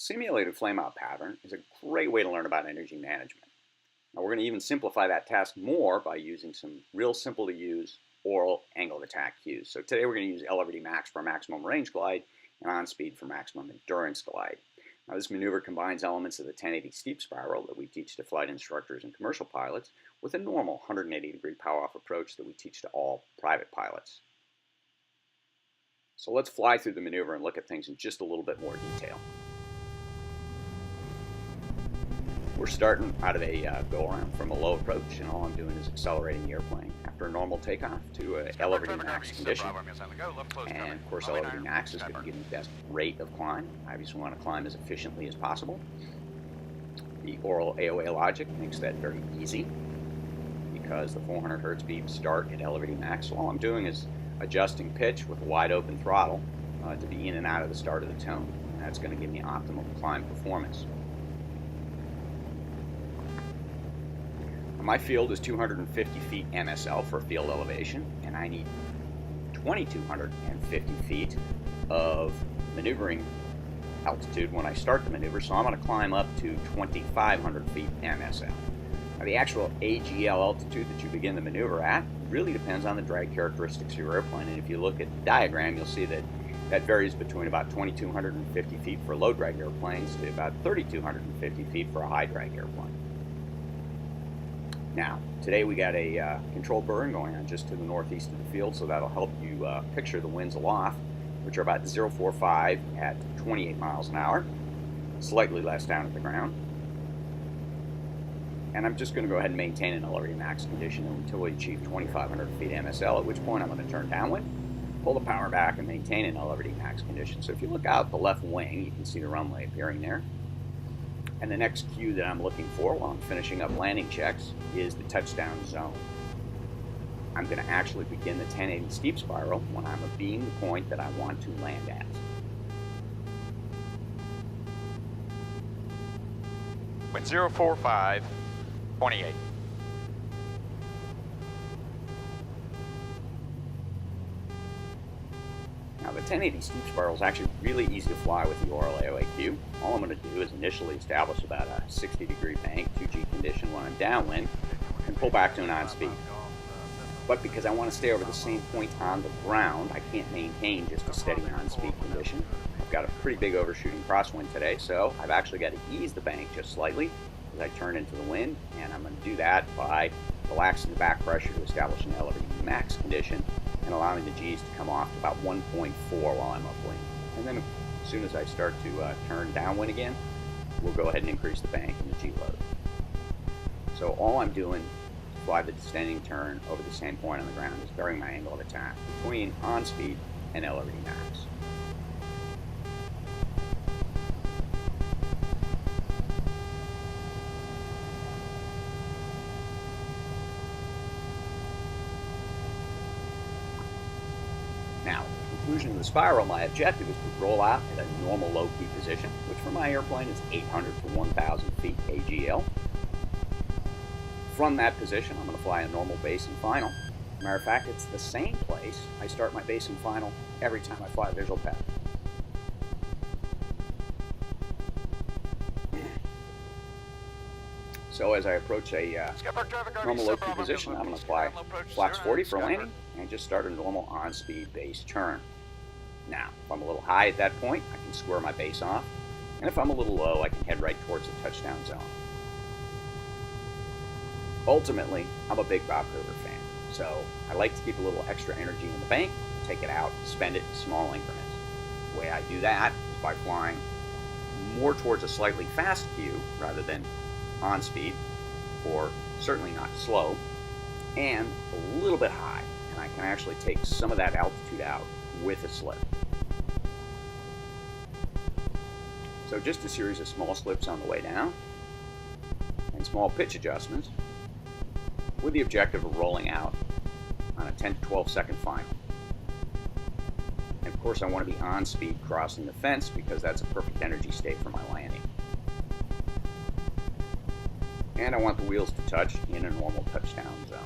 Simulated flameout pattern is a great way to learn about energy management. Now we're going to even simplify that task more by using some real simple to use oral angle of attack cues. So today we're going to use L/D max for maximum range glide and on speed for maximum endurance glide. Now this maneuver combines elements of the 1080 steep spiral that we teach to flight instructors and commercial pilots with a normal 180-degree power-off approach that we teach to all private pilots. So let's fly through the maneuver and look at things in just a little bit more detail. We're starting out of a go-around from a low approach, and all I'm doing is accelerating the airplane after a normal takeoff to a L/D max condition. And of course, L/D max is going to give me the best rate of climb. I obviously want to climb as efficiently as possible. The oral AOA logic makes that very easy because the 400 hertz beams start at L/D max. So all I'm doing is adjusting pitch with a wide open throttle to be in and out of the start of the tone. And that's going to give me optimum climb performance. My field is 250 feet MSL for field elevation, and I need 2,250 feet of maneuvering altitude when I start the maneuver, so I'm going to climb up to 2,500 feet MSL. Now, the actual AGL altitude that you begin the maneuver at really depends on the drag characteristics of your airplane, and if you look at the diagram, you'll see that that varies between about 2,250 feet for low drag airplanes to about 3,250 feet for a high drag airplane. Now, today we got a controlled burn going on just to the northeast of the field, so that'll help you picture the winds aloft, which are about 0.45 at 28 miles an hour, slightly less down at the ground. And I'm just going to go ahead and maintain an L/D max condition until we achieve 2,500 feet MSL, at which point I'm going to turn downwind, pull the power back, and maintain an L/D max condition. So if you look out the left wing, you can see the runway appearing there. And the next cue that I'm looking for while I'm finishing up landing checks is the touchdown zone. I'm going to actually begin the 1080 steep spiral when I'm abeam the point that I want to land at. Wind 045, 28. Now the 1080 steep spiral is actually really easy to fly with the oral AOA cue. All I'm going to do is initially establish about a 60-degree bank, 2G condition when I'm downwind, and pull back to an on-speed. But because I want to stay over the same point on the ground, I can't maintain just a steady on-speed condition. I've got a pretty big overshooting crosswind today, so I've actually got to ease the bank just slightly as I turn into the wind, and I'm going to do that by relaxing the back pressure to establish an L/D max condition and allowing the G's to come off to about 1.4 while I'm upwind. And then as soon as I start to turn downwind again, we'll go ahead and increase the bank and the G load. So all I'm doing to fly the descending turn over the same point on the ground is varying my angle of attack between on speed and L/D max. Now, at the conclusion of the spiral, my objective is to roll out at a normal low key position, which for my airplane is 800 to 1,000 feet AGL. From that position, I'm going to fly a normal base and final. Matter of fact, it's the same place I start my base and final every time I fly a visual pattern. So as I approach a normal low key position, I'm going to fly flaps 40 for landing and just start a normal on-speed base turn. Now, if I'm a little high at that point, I can square my base off, and if I'm a little low, I can head right towards the touchdown zone. Ultimately, I'm a big Bob Kruger fan, so I like to keep a little extra energy in the bank, take it out, spend it in small increments. The way I do that is by flying more towards a slightly fast cue rather than on speed, or certainly not slow, and a little bit high, and I can actually take some of that altitude out with a slip. So just a series of small slips on the way down, and small pitch adjustments, with the objective of rolling out on a 10 to 12 second final. And of course I want to be on speed crossing the fence because that's a perfect energy state for my landing. And I want the wheels to touch in a normal touchdown zone.